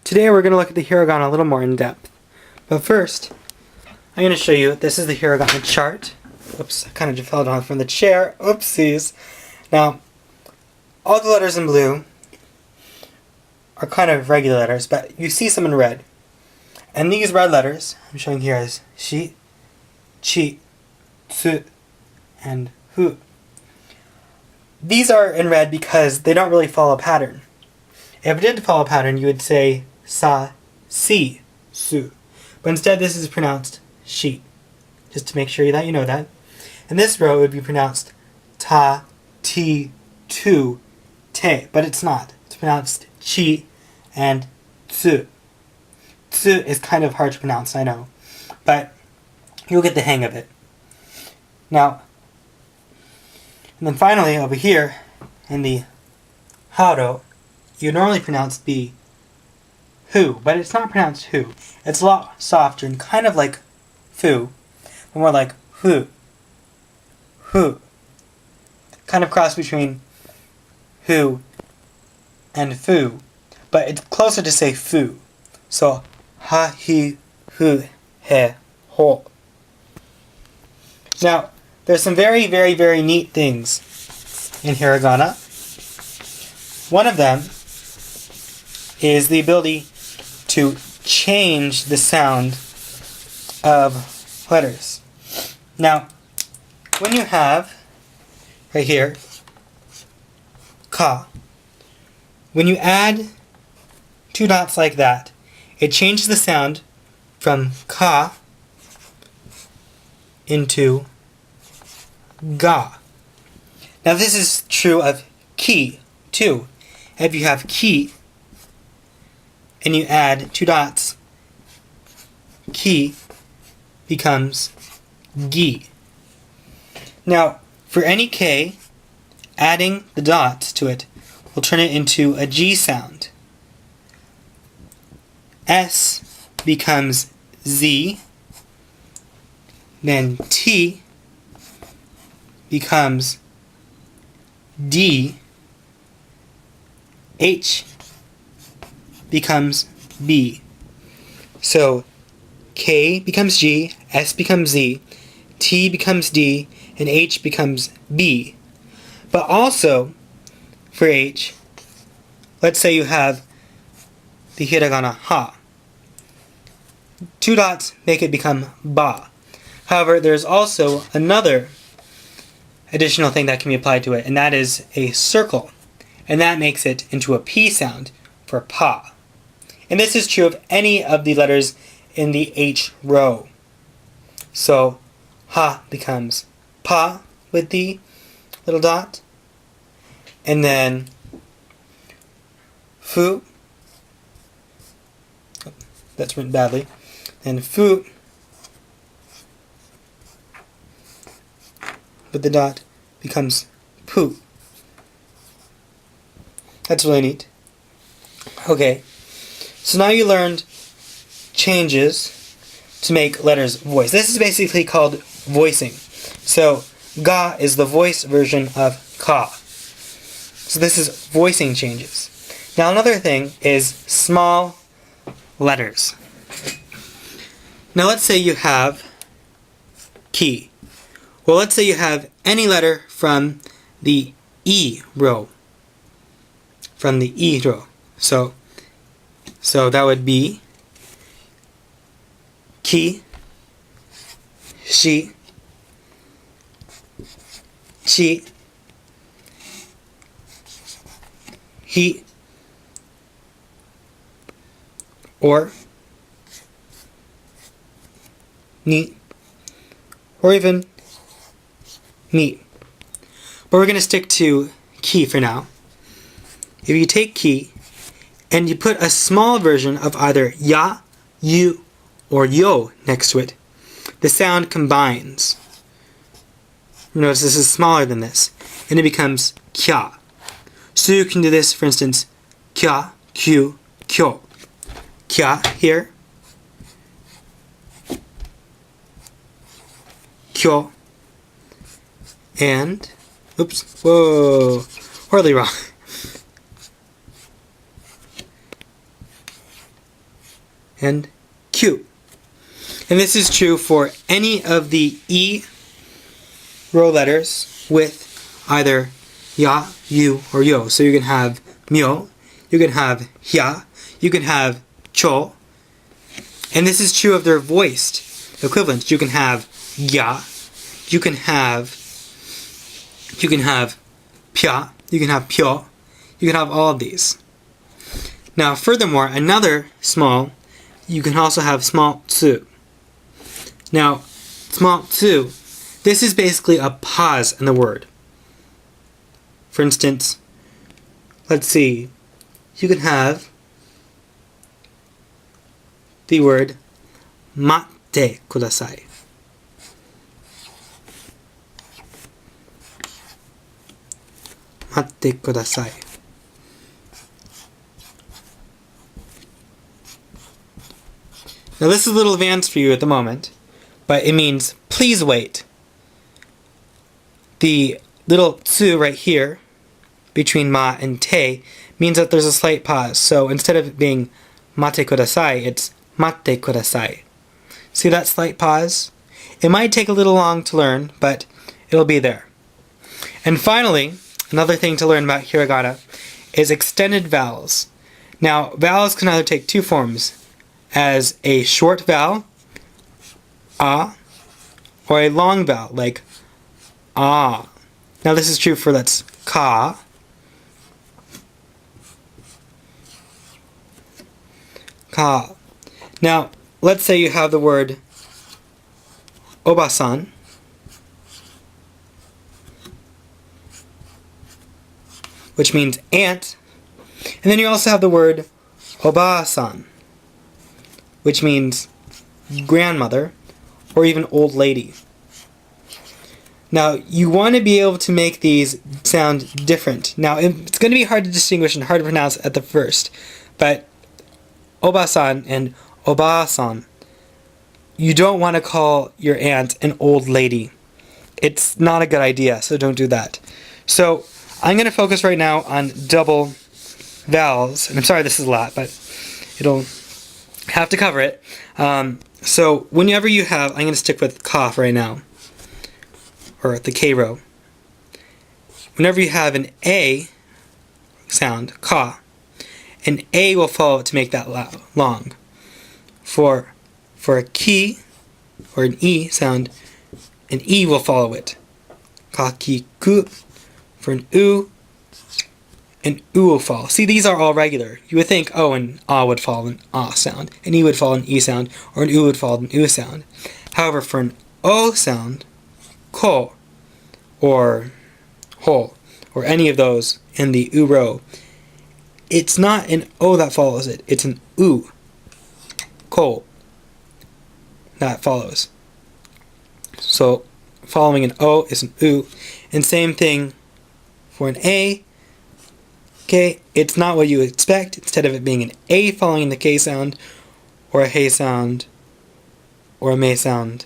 Today we're going to look at the hiragana a little more in depth. But first, I'm going to show you, this is the hiragana chart. Oops, I kind of just fell down from the chair. Oopsies. Now, all the letters in blue are kind of regular letters, but you see some in red. And these red letters, I'm showing here as shi, chi, tsu, and hu. These are in red because they don't really follow a pattern. If it did follow a pattern, you would say sa, si, su. But instead this is pronounced shi. Just to make sure that you know that. And this row would be pronounced ta, ti, tu, te. But it's not. It's pronounced chi and tsu. Tsu is kind of hard to pronounce, I know. But you'll get the hang of it. Now, and then finally over here in the haro, you normally pronounce the hu, but it's not pronounced hu. It's a lot softer and kind of like fu, but more like hu, hu. Kind of cross between hu and fu, but it's closer to say fu. So ha, hi, hu, he, ho. Now, there's some very, very, very neat things in hiragana. One of them is the ability to change the sound of letters. Now, when you have, right here, ka, when you add two dots like that, it changes the sound from ka into ga. Now this is true of ki too. If you have ki and you add two dots, ki becomes gi. Now for any k, adding the dots to it will turn it into a g sound. S becomes z, then T becomes D, H becomes B. So K becomes G, S becomes Z, T becomes D, and H becomes B. But also, for H, let's say you have the hiragana ha. Two dots make it become ba. However, there's also another additional thing that can be applied to it, and that is a circle. And that makes it into a P sound for pa. And this is true of any of the letters in the H row. So, ha becomes pa with the little dot. And then, fu, that's written badly, and fu with the dot becomes pu. That's really neat. Okay, so now you learned changes to make letters voice. This is basically called voicing. So ga is the voice version of ka. So this is voicing changes. Now another thing is small letters. Now let's say you have ki. Well, let's say you have any letter from the E row. From the E row. So that would be ki, shi, chi, hi, or ni, or even mi. But we're going to stick to ki for now. If you take ki and you put a small version of either ya, you, or yo next to it, the sound combines. Notice this is smaller than this, and it becomes kya. So you can do this, for instance, kya, kyu, kyo. Kya here, kyo, and, oops, whoa, horribly wrong. And Q. And this is true for any of the E row letters with either ya, you, or yo. So you can have myo, you can have hya, you can have cho. And this is true of their voiced equivalents. You can have ya, you can have pya, you can have pyo, you can have all of these. Now furthermore, another small, you can also have small tsu. Now, small tsu, this is basically a pause in the word. For instance, let's see, you can have the word matte kudasai. Matte kudasai. Now this is a little advanced for you at the moment, but it means please wait. The little tsu right here, between ma and te, means that there's a slight pause. So instead of it being mate kudasai, it's matte kudasai. See that slight pause? It might take a little long to learn, but it'll be there. And finally, another thing to learn about hiragana is extended vowels. Now, vowels can either take two forms, as a short vowel, a, or a long vowel, like ah. Now this is true for that's ka, ka. Now, let's say you have the word obasan, which means aunt, and then you also have the word obasan, which means grandmother, or even old lady. Now, you want to be able to make these sound different. Now, it's going to be hard to distinguish and hard to pronounce at the first, but obasan and obasan, you don't want to call your aunt an old lady. It's not a good idea, so don't do that. So, I'm going to focus right now on double vowels, and I'm sorry this is a lot, but it'll have to cover it. So whenever you have, I'm going to stick with ka right now, or the K row. Whenever you have an A sound, ka, an A will follow it to make that long. For a ki, or an E sound, an E will follow it. Ka, ki, ku. For an U will follow. See, these are all regular. You would think, oh, an A would follow an A sound, an E would follow an E sound, or an U would follow an U sound. However, for an O sound, ko, or ho, or any of those in the U row, it's not an O that follows it, it's an U, ko, that follows. So, following an O is an U, and same thing for an A. Okay, it's not what you expect. Instead of it being an A following the K sound, or a Hey sound, or a Me sound,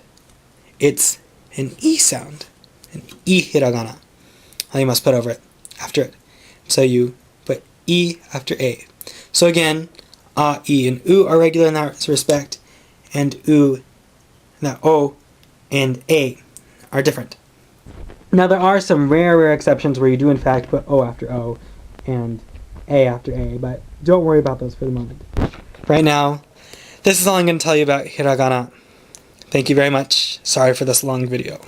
it's an E sound, an E hiragana. You must put over it, after it. So you put E after A. So again, A, E, and U are regular in that respect, and U, that O, and A are different. Now there are some rare exceptions where you do in fact put O after O and A after A, but don't worry about those for the moment. Right now, this is all I'm going to tell you about hiragana. Thank you very much. Sorry for this long video.